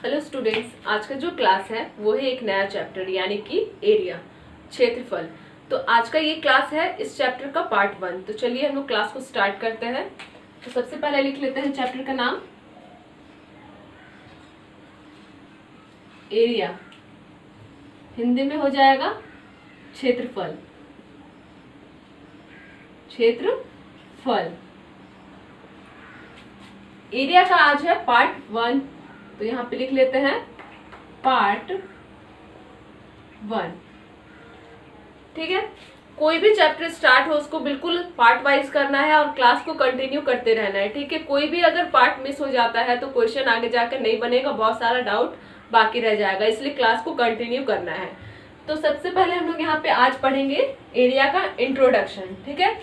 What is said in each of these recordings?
Hello students, आज का जो क्लास है वो है एक नया चैप्टर यानी कि एरिया, क्षेत्रफल। तो आज का ये क्लास है इस चैप्टर का पार्ट 1। तो चलिए हम लोग क्लास को स्टार्ट करते हैं। तो सबसे पहले लिख लेते हैं चैप्टर का नाम एरिया, हिंदी में हो जाएगा क्षेत्रफल। क्षेत्रफल एरिया का आज है पार्ट 1। तो यहाँ पे लिख लेते हैं पार्ट 1। ठीक है, कोई भी चैप्टर स्टार्ट हो उसको बिल्कुल पार्ट वाइज करना है और क्लास को कंटिन्यू करते रहना है। ठीक है, कोई भी अगर पार्ट मिस हो जाता है तो क्वेश्चन आगे जाकर नहीं बनेगा, बहुत सारा डाउट बाकी रह जाएगा, इसलिए क्लास को कंटिन्यू करना है। तो सबसे पहले हम लोग यहाँ पे आज पढ़ेंगे एरिया का इंट्रोडक्शन। ठीक है,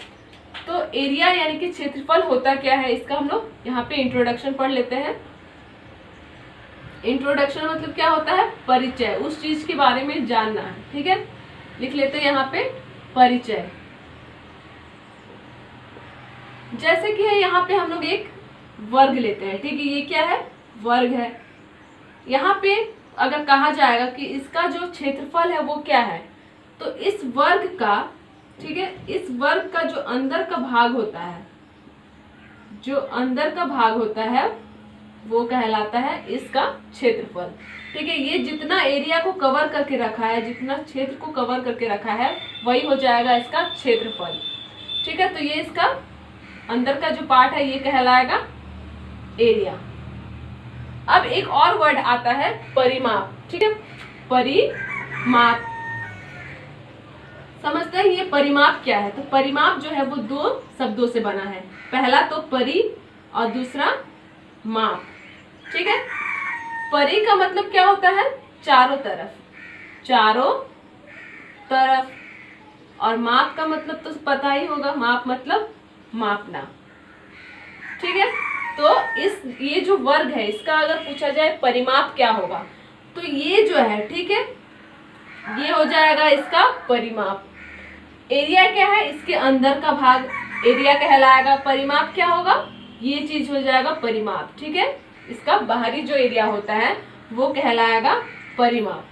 तो एरिया यानी कि क्षेत्रफल होता क्या है, इसका हम लोग यहाँ पे इंट्रोडक्शन पढ़ लेते हैं। इंट्रोडक्शन मतलब क्या होता है, परिचय, उस चीज के बारे में जानना है। ठीक है, लिख लेते हैं यहाँ पे परिचय। जैसे कि है यहाँ पे हम लोग एक वर्ग लेते हैं। ठीक है, ये क्या है, वर्ग है। यहाँ पे अगर कहा जाएगा कि इसका जो क्षेत्रफल है वो क्या है, तो इस वर्ग का, ठीक है, इस वर्ग का जो अंदर का भाग होता है, जो अंदर का भाग होता है वो कहलाता है इसका क्षेत्रफल। ठीक है, ये जितना एरिया को कवर करके रखा है, जितना क्षेत्र को कवर करके रखा है, वही हो जाएगा इसका क्षेत्रफल। ठीक है, तो ये इसका अंदर का जो पार्ट है ये कहलाएगा एरिया। अब एक और वर्ड आता है परिमाप। ठीक है, परिमाप समझते हैं ये परिमाप क्या है। तो परिमाप जो है वो दो शब्दों से बना है, पहला तो परि और दूसरा माप। ठीक है, परि का मतलब क्या होता है, चारों तरफ, चारों तरफ। और माप का मतलब तो पता ही होगा, माप मतलब मापना। ठीक है, तो ये जो वर्ग है इसका अगर पूछा जाए परिमाप क्या होगा, तो ये जो है, ठीक है, ये हो जाएगा इसका परिमाप। एरिया क्या है, इसके अंदर का भाग एरिया कहलाएगा। परिमाप क्या होगा, ये चीज हो जाएगा परिमाप। ठीक है, इसका बाहरी जो एरिया होता है वो कहलाएगा परिमाप।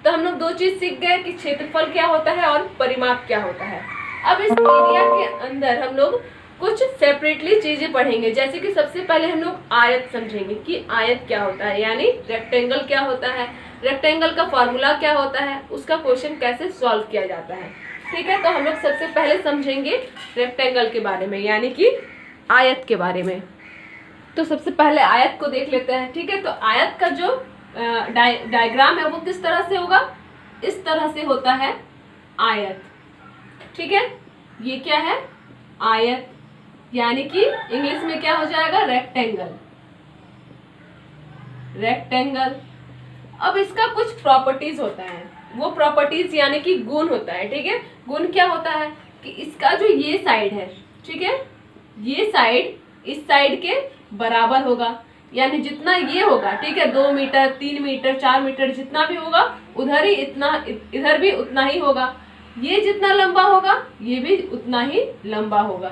तो हम लोग दो चीज सीख गए कि क्षेत्रफल क्या होता है और परिमाप क्या होता है। अब इस एरिया के अंदर हम लोग कुछ सेपरेटली चीजें पढ़ेंगे। जैसे कि सबसे पहले हम लोग आयत समझेंगे कि आयत क्या होता है, यानी रेक्टेंगल क्या होता है, रेक्टेंगल का फॉर्मूला क्या होता है, उसका क्वेश्चन कैसे सॉल्व किया जाता है। ठीक है, तो हम लोग सबसे पहले समझेंगे रेक्टेंगल के बारे में, यानी कि आयत के बारे में। तो सबसे पहले आयत को देख लेते हैं। ठीक है, तो आयत का जो डायग्राम है वो किस तरह से होगा, इस तरह से होता है आयत। ठीक है, ये क्या है, आयत, यानी कि इंग्लिश में क्या हो जाएगा, रेक्टेंगल, रेक्टेंगल। अब इसका कुछ प्रॉपर्टीज होता है, वो प्रॉपर्टीज यानी कि गुण होता है। ठीक है, गुण क्या होता है कि इसका जो ये साइड है, ठीक है, ये साइड इस साइड के बराबर होगा, यानी जितना ये होगा, ठीक है, 2 मीटर 3 मीटर 4 मीटर जितना भी होगा उधर ही इतना, इधर भी उतना ही होगा। ये जितना लंबा होगा ये भी उतना ही लंबा होगा।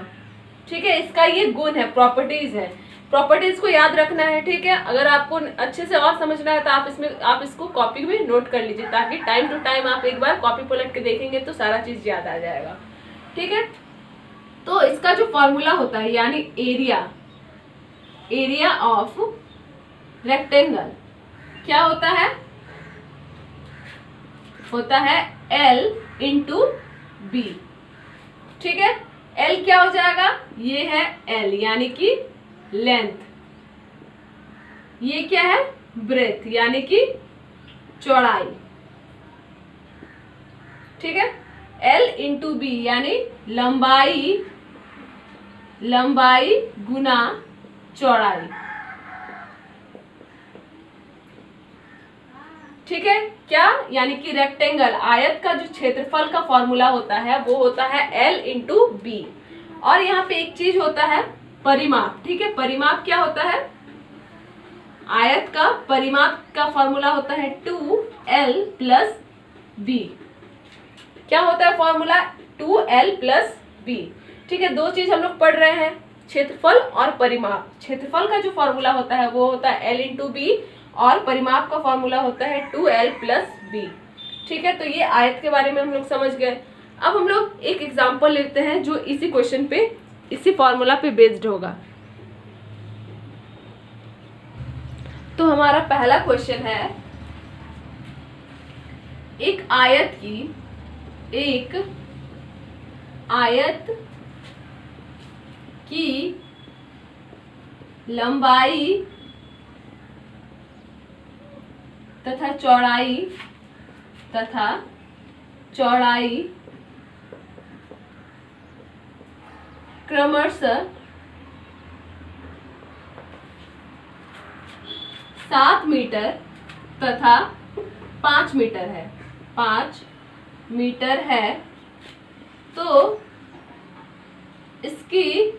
ठीक है, इसका ये गुण है, प्रॉपर्टीज है। प्रॉपर्टीज को याद रखना है। ठीक है, अगर आपको अच्छे से और समझना है तो आप इसको कॉपी में नोट कर लीजिए, ताकि टाइम टू टाइम आप एक बार कॉपी पलट के देखेंगे तो सारा चीज याद आ जाएगा। ठीक है, तो इसका जो फॉर्मूला होता है यानी एरिया, एरिया ऑफ रेक्टेंगल क्या होता है, होता है L इंटू बी। ठीक है, L क्या हो जाएगा, ये है L यानी कि लेंथ, ये क्या है, ब्रेथ यानी कि चौड़ाई। ठीक है, L इंटू बी यानी लंबाई, लंबाई गुना चौड़ाई। ठीक है, क्या, यानी कि रेक्टेंगल, आयत का जो क्षेत्रफल का फॉर्मूला होता है वो होता है L इंटू बी। और यहाँ पे एक चीज होता है परिमाप। ठीक है, परिमाप क्या होता है, आयत का परिमाप का फॉर्मूला होता है 2L प्लस बी। क्या होता है फॉर्मूला, 2L प्लस बी। ठीक है, दो चीज हम लोग पढ़ रहे हैं, क्षेत्रफल और परिमाप। क्षेत्रफल का जो फॉर्मूला होता है वो होता है L इंटू बी और परिमाप का फॉर्मूला होता है 2L + B। ठीक है, तो ये आयत के बारे में हम लोग समझ गए। अब हम लोग एक एग्जाम्पल लेते हैं जो इसी क्वेश्चन पे, इसी फॉर्मूला पे बेस्ड होगा। तो हमारा पहला क्वेश्चन है, एक आयत की लंबाई तथा चौड़ाई क्रमशः 7 मीटर तथा 5 मीटर है। 5 मीटर है, तो इसकी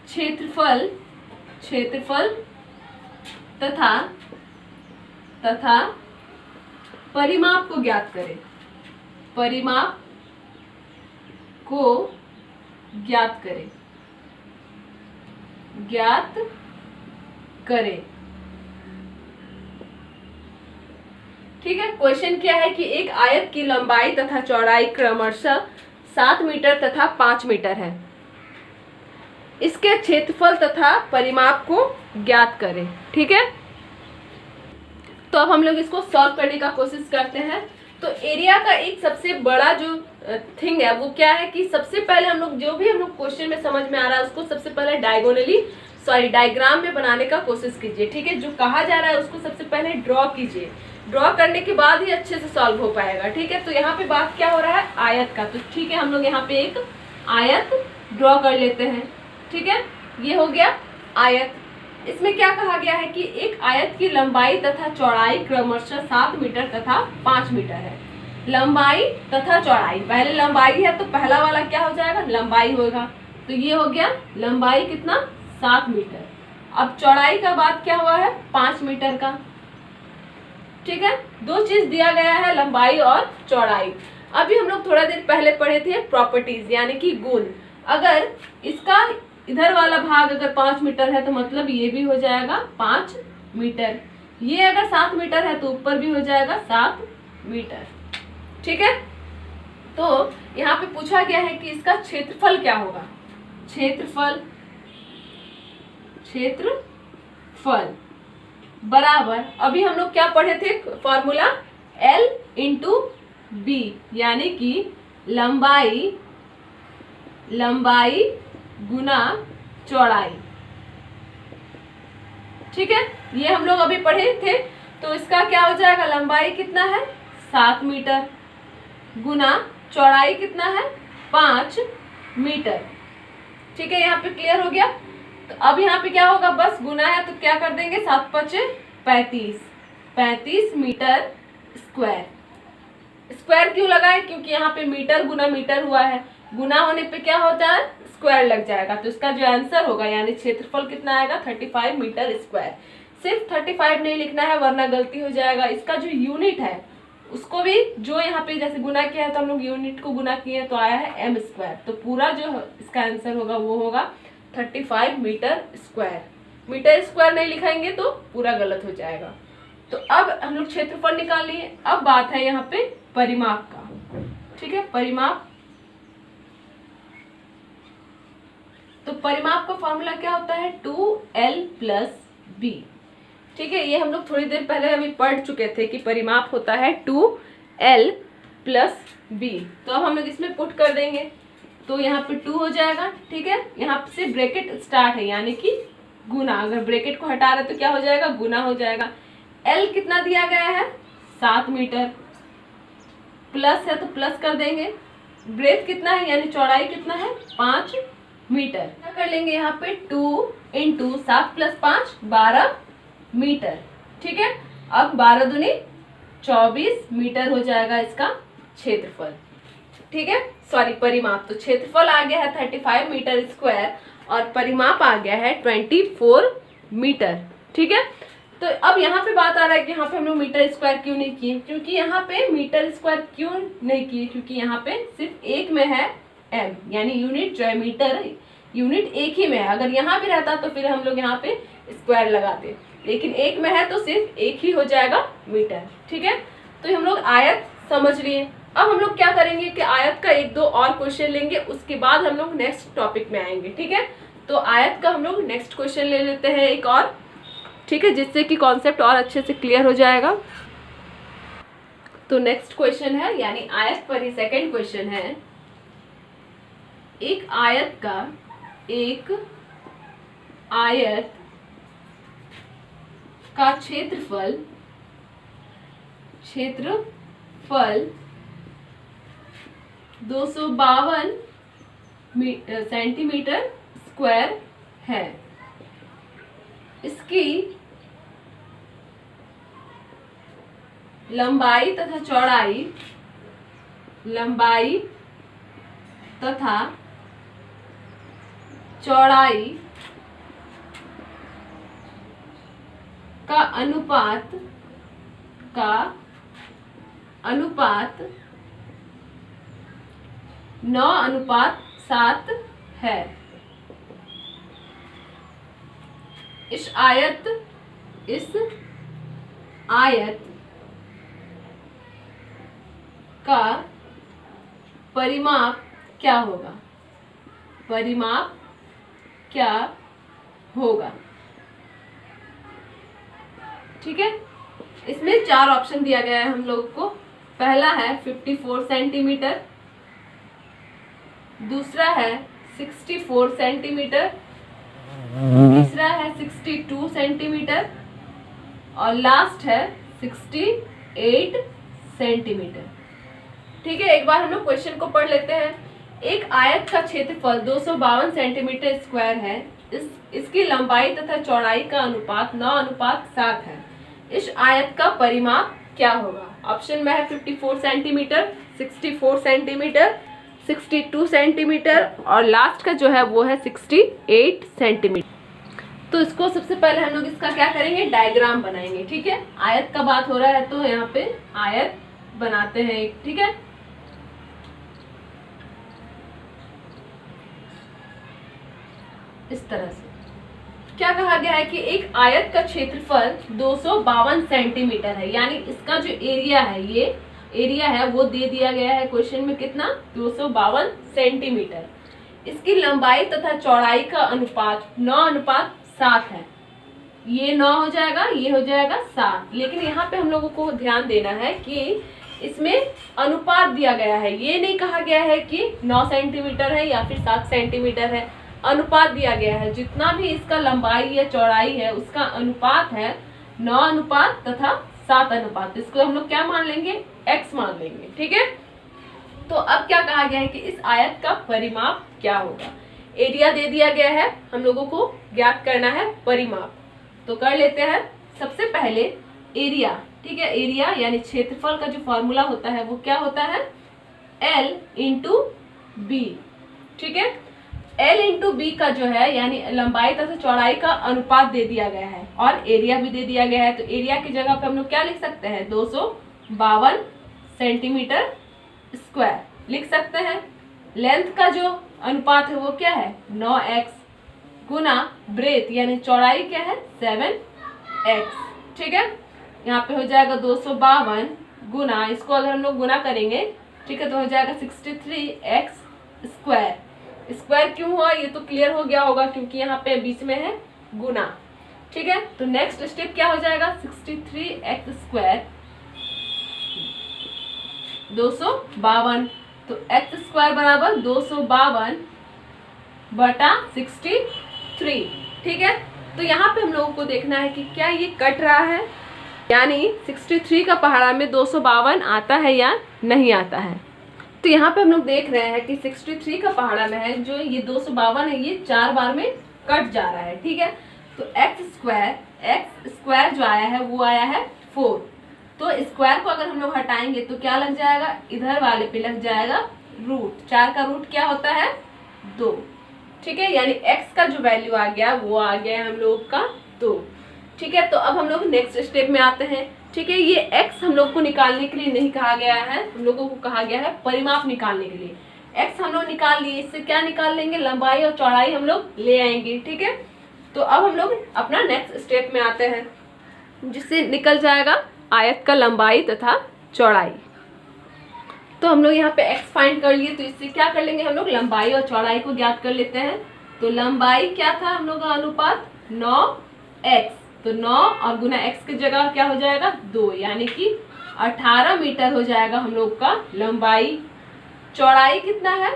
क्षेत्रफल तथा परिमाप को ज्ञात करें। परिमाप को ज्ञात करें। ठीक है, क्वेश्चन क्या है कि एक आयत की लंबाई तथा चौड़ाई क्रमशः 7 मीटर तथा 5 मीटर है। इसके क्षेत्रफल तथा परिमाप को ज्ञात करें। ठीक है, तो अब हम लोग इसको सॉल्व करने का कोशिश करते हैं। तो एरिया का एक सबसे बड़ा जो थिंग है वो क्या है कि सबसे पहले हम लोग जो भी हम लोग क्वेश्चन में समझ में आ रहा है उसको सबसे पहले डायग्राम में बनाने का कोशिश कीजिए। ठीक है, जो कहा जा रहा है उसको सबसे पहले ड्रॉ कीजिए। ड्रॉ करने के बाद ही अच्छे से सॉल्व हो पाएगा। ठीक है, तो यहाँ पे बात क्या हो रहा है, आयत का। तो ठीक है, हम लोग यहाँ पे एक आयत ड्रॉ कर लेते हैं। ठीक है, ये हो गया आयत। इसमें क्या कहा गया है कि एक आयत की लंबाई तथा चौड़ाई क्रमशः 7 मीटर तथा 5 मीटर है। लंबाई तथा चौड़ाई, पहले लंबाई है तो पहला वाला क्या हो जाएगा, लंबाई होगा। तो ये हो गया लंबाई कितना, 7 मीटर। अब चौड़ाई का बात क्या हुआ है, 5 मीटर का। ठीक है, दो चीज दिया गया है, लंबाई और चौड़ाई। अभी हम लोग थोड़ा देर पहले पढ़े थे प्रॉपर्टीज यानी कि गुण। अगर इसका इधर वाला भाग अगर 5 मीटर है तो मतलब ये भी हो जाएगा 5 मीटर। ये अगर 7 मीटर है तो ऊपर भी हो जाएगा 7 मीटर। ठीक है, तो यहाँ पे पूछा गया है कि इसका क्षेत्रफल क्या होगा। क्षेत्रफल बराबर, अभी हम लोग क्या पढ़े थे फॉर्मूला, L × B, यानी कि लंबाई गुना चौड़ाई। ठीक है, ये हम लोग अभी पढ़े थे। तो इसका क्या हो जाएगा, लंबाई कितना है 7 मीटर गुना चौड़ाई कितना है 5 मीटर। ठीक है, यहाँ पे क्लियर हो गया। तो अब यहाँ पे क्या होगा, बस गुना है तो क्या कर देंगे, 7 × 5 = 35 मीटर स्क्वायर। स्क्वायर क्यों लगाए, क्योंकि यहाँ पे मीटर गुना मीटर हुआ है, गुना होने पे क्या होता है, स्क्वायर लग जाएगा। तो इसका जो आंसर होगा यानी क्षेत्रफल कितना आएगा, 35 मीटर स्क्वायर। सिर्फ 35 नहीं लिखना है वरना गलती हो जाएगा। इसका जो यूनिट है उसको भी, जो यहाँ पे जैसे गुना किया है तो हम लोग यूनिट को गुना किए तो आया है m²। तो पूरा जो इसका आंसर होगा वो होगा 35 मीटर स्क्वायर। मीटर स्क्वायर नहीं लिखाएंगे तो पूरा गलत हो जाएगा। तो अब हम लोग क्षेत्रफल निकाल लिए। अब बात है यहाँ पे परिमाप का। ठीक है, परिमाप, तो परिमाप का फॉर्मूला क्या होता है, 2L + B। ठीक है, ये हम लोग थोड़ी देर पहले अभी पढ़ चुके थे कि परिमाप होता है 2L + B। तो अब हम लोग इसमें पुट कर देंगे तो यहाँ पे 2 हो जाएगा। ठीक है, यहाँ से ब्रैकेट स्टार्ट है यानी कि गुना, अगर ब्रैकेट को हटा रहे तो क्या हो जाएगा, गुना हो जाएगा। L कितना दिया गया है, 7 मीटर, प्लस है तो प्लस कर देंगे। ब्रेथ कितना है यानी चौड़ाई कितना है, 5 मीटर। क्या कर लेंगे यहाँ पे 2 × 7 + 5 12 मीटर। ठीक है, अब 12 दूनी 24 मीटर हो जाएगा इसका क्षेत्रफल। ठीक है, सॉरी परिमाप। तो क्षेत्रफल आ गया है 35 मीटर स्क्वायर और परिमाप आ गया है 24 मीटर। ठीक है, तो अब यहाँ पे बात आ रहा है कि यहाँ पे हम लोग मीटर स्क्वायर क्यों नहीं किए, क्योंकि यहाँ पे मीटर स्क्वायर क्यों नहीं किए, क्योंकि यहाँ पे सिर्फ एक में है m, यानी यूनिट जो है मीटर यूनिट एक ही में है। अगर यहाँ भी रहता तो फिर हम लोग यहाँ पे स्क्वायर लगाते, लेकिन एक में है तो सिर्फ एक ही हो जाएगा मीटर। ठीक है, तो हम लोग आयत समझ लिए। अब हम लोग क्या करेंगे कि आयत का एक दो और क्वेश्चन लेंगे, उसके बाद हम लोग नेक्स्ट टॉपिक में आएंगे। ठीक है, तो आयत का हम लोग नेक्स्ट क्वेश्चन ले लेते हैं एक और। ठीक है, जिससे कि कॉन्सेप्ट और अच्छे से क्लियर हो जाएगा। तो नेक्स्ट क्वेश्चन है, यानी आयत पर ही सेकंड क्वेश्चन है, एक आयत का क्षेत्रफल 252 सेंटीमीटर स्क्वायर है। इसकी लंबाई तथा चौड़ाई का अनुपात 9:7 है। इस आयत का परिमाप क्या होगा? ठीक है, इसमें 4 ऑप्शन दिया गया है हम लोगों को। पहला है 54 सेंटीमीटर, दूसरा है 64 सेंटीमीटर, तीसरा है 62 सेंटीमीटर और लास्ट है 68 सेंटीमीटर। ठीक है, एक बार हम लोग क्वेश्चन को पढ़ लेते हैं। एक आयत का क्षेत्रफल 252 सेंटीमीटर स्क्वायर है। इसकी लंबाई तथा चौड़ाई का अनुपात 9:7 है। इस आयत का परिमाप क्या होगा? ऑप्शन में है 54 सेंटीमीटर, 64 सेंटीमीटर, 62 सेंटीमीटर और लास्ट का जो है वो है 68 सेंटीमीटर। तो इसको सबसे पहले हम लोग इसका क्या करेंगे, डायग्राम बनाएंगे। ठीक है, आयत का बात हो रहा है तो यहाँ पे आयत बनाते हैं एक। ठीक है, इस तरह से क्या कहा गया है कि एक आयत का क्षेत्रफल 252 सेंटीमीटर है, यानी इसका जो एरिया है, ये एरिया है वो दे दिया गया है क्वेश्चन में, कितना? 252 सेंटीमीटर। इसकी लंबाई तथा चौड़ाई का अनुपात 9:7 है। ये 9 हो जाएगा, ये हो जाएगा 7। लेकिन यहाँ पे हम लोगों को ध्यान देना है कि इसमें अनुपात दिया गया है, ये नहीं कहा गया है कि 9 सेंटीमीटर है या फिर 7 सेंटीमीटर है। अनुपात दिया गया है, जितना भी इसका लंबाई या चौड़ाई है उसका अनुपात है 9 अनुपात तथा 7 अनुपात। इसको हम लोग क्या मान लेंगे? x मान लेंगे। ठीक है, तो अब क्या कहा गया है कि इस आयत का परिमाप क्या होगा? एरिया दे दिया गया है, हम लोगों को ज्ञात करना है परिमाप। तो कर लेते हैं सबसे पहले एरिया। ठीक है, एरिया यानी क्षेत्रफल का जो फॉर्मूला होता है वो क्या होता है? L into B. ठीक है, L इंटू बी का जो है यानी लंबाई तथा चौड़ाई का अनुपात दे दिया गया है और एरिया भी दे दिया गया है। तो एरिया की जगह पे हम लोग क्या लिख सकते हैं? 252 सेंटीमीटर स्क्वायर लिख सकते हैं। लेंथ का जो अनुपात है वो क्या है? 9x गुना ब्रेथ यानी चौड़ाई क्या है? 7x। ठीक है, यहाँ पे हो जाएगा 252 गुना, इसको अगर हम लोग गुना करेंगे, ठीक है, तो हो जाएगा 63x स्क्वायर। स्क्वायर क्यों हुआ ये तो क्लियर हो गया होगा, क्योंकि यहाँ पे बीच में है गुना। ठीक है, तो नेक्स्ट स्टेप क्या हो जाएगा? 63x स्क्वायर 252, तो x स्क्वायर बराबर 252 बटा 63। ठीक है, तो यहाँ पे हम लोगों को देखना है कि क्या ये कट रहा है, यानी 63 का पहाड़ा में 252 आता है या नहीं आता है। तो यहाँ पे हम लोग देख रहे हैं कि 63 का पहाड़ा में है जो ये 252 है, ये 4 बार में कट जा रहा है। ठीक है, तो x स्क्वायर जो आया है वो आया है 4। तो स्क्वायर को अगर हम लोग हटाएंगे तो क्या लग जाएगा? इधर वाले पे लग जाएगा रूट। 4 का रूट क्या होता है? 2। ठीक है, यानी x का जो वैल्यू आ गया वो आ गया हम लोग का 2। ठीक है, तो अब हम लोग नेक्स्ट स्टेप में आते हैं। ठीक है, ये x हम लोग को निकालने के लिए नहीं कहा गया है, हम लोगों को कहा गया है परिमाप निकालने के लिए। x हम लोग लोग निकाल लिए, इससे क्या निकाल लेंगे, लंबाई और चौड़ाई हम लोग ले आएंगे। ठीक है, तो अब हम लोग अपना नेक्स्ट स्टेप में आते हैं, जिससे निकल जाएगा आयत का लंबाई तथा चौड़ाई। तो हम लोग यहाँ पे x फाइंड कर लिए, तो इससे क्या कर लेंगे, हम लोग लंबाई और चौड़ाई को ज्ञात कर लेते हैं। तो लंबाई क्या था हम लोग का अनुपात 9x, तो 9 और गुना x की जगह क्या हो जाएगा 2, यानी कि 18 मीटर हो जाएगा हम लोग का लंबाई। चौड़ाई कितना है,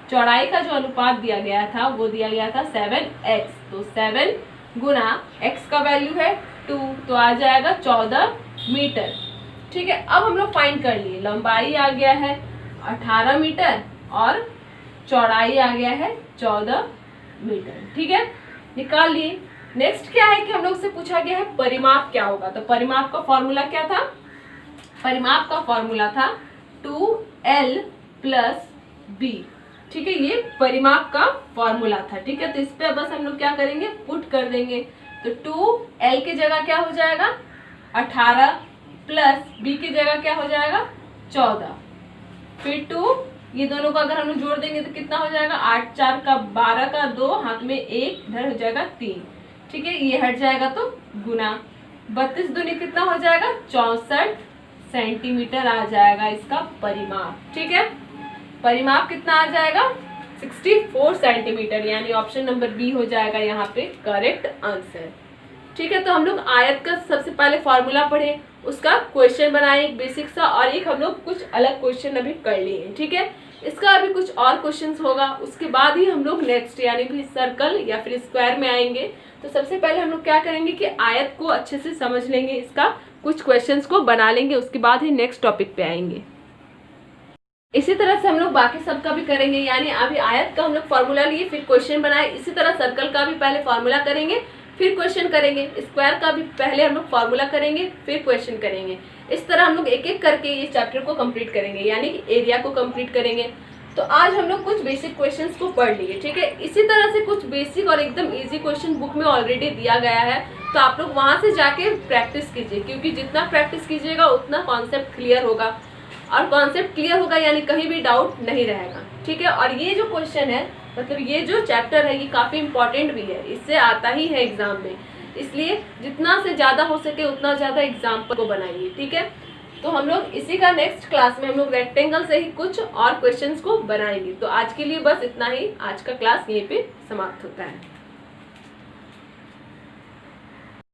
चौड़ाई का जो अनुपात दिया गया था वो दिया गया था 7x, तो 7 गुना x का वैल्यू है 2, तो आ जाएगा 14 मीटर। ठीक है, अब हम लोग फाइंड कर लिए, लंबाई आ गया है 18 मीटर और चौड़ाई आ गया है 14 मीटर। ठीक है, निकाल लिए। नेक्स्ट क्या है कि हम लोग से पूछा गया है परिमाप क्या होगा। तो परिमाप का फॉर्मूला क्या था, परिमाप का फॉर्मूला था 2l + b। ठीक है, ये परिमाप का फॉर्मूला था। ठीक है, तो इस पे बस हम लोग क्या करेंगे, पुट कर देंगे। तो 2l की जगह क्या हो जाएगा 18 प्लस b की जगह क्या हो जाएगा 14, फिर 2, ये दोनों को अगर हम लोग जोड़ देंगे तो कितना हो जाएगा 8 4 का 12 का 2, हाथ में 1, इधर हो जाएगा 3। ठीक है, ये हट जाएगा तो गुना 32 दूनी कितना हो जाएगा 64 सेंटीमीटर आ जाएगा इसका परिमाप। ठीक है, परिमाप कितना आ जाएगा 64 सेंटीमीटर, यानी ऑप्शन नंबर बी हो जाएगा यहाँ पे करेक्ट आंसर। ठीक है, तो हम लोग आयत का सबसे पहले फॉर्मूला पढ़े, उसका क्वेश्चन बनाए एक बेसिक सा, और एक हम लोग कुछ अलग क्वेश्चन अभी कर लिए। ठीक है, इसका अभी कुछ और क्वेश्चंस होगा, उसके बाद ही हम लोग नेक्स्ट यानी फिर सर्कल या फिर स्क्वायर में आएंगे। तो सबसे पहले हम लोग क्या करेंगे कि आयत को अच्छे से समझ लेंगे, इसका कुछ क्वेश्चंस को बना लेंगे, उसके बाद ही नेक्स्ट टॉपिक पे आएंगे। इसी तरह से हम लोग बाकी सब का भी करेंगे, यानी अभी आयत का हम लोग फॉर्मूला लिए फिर क्वेश्चन बनाए, इसी तरह सर्कल का भी पहले फॉर्मूला करेंगे फिर क्वेश्चन करेंगे, स्क्वायर का भी पहले हम लोग फॉर्मूला करेंगे फिर क्वेश्चन करेंगे। इस तरह हम लोग एक एक करके ये चैप्टर को कंप्लीट करेंगे, यानी कि एरिया को कंप्लीट करेंगे। तो आज हम लोग कुछ बेसिक क्वेश्चंस को पढ़ लिए। ठीक है, इसी तरह से कुछ बेसिक और एकदम इजी क्वेश्चन बुक में ऑलरेडी दिया गया है, तो आप लोग वहां से जाके प्रैक्टिस कीजिए, क्योंकि जितना प्रैक्टिस कीजिएगा उतना कॉन्सेप्ट क्लियर होगा, और कॉन्सेप्ट क्लियर होगा यानी कहीं भी डाउट नहीं रहेगा। ठीक है, और ये जो क्वेश्चन है मतलब ये जो चैप्टर है ये काफी इंपॉर्टेंट भी है, इससे आता ही है एग्जाम में, इसलिए जितना से ज्यादा हो सके उतना ज्यादा एग्जाम्पल को बनाइए। ठीक है, तो हम लोग इसी का नेक्स्ट क्लास में हम लोग रेक्टेंगल से ही कुछ और क्वेश्चंस को बनाएंगे। तो आज के लिए बस इतना ही, आज का क्लास यहीं पे समाप्त होता है।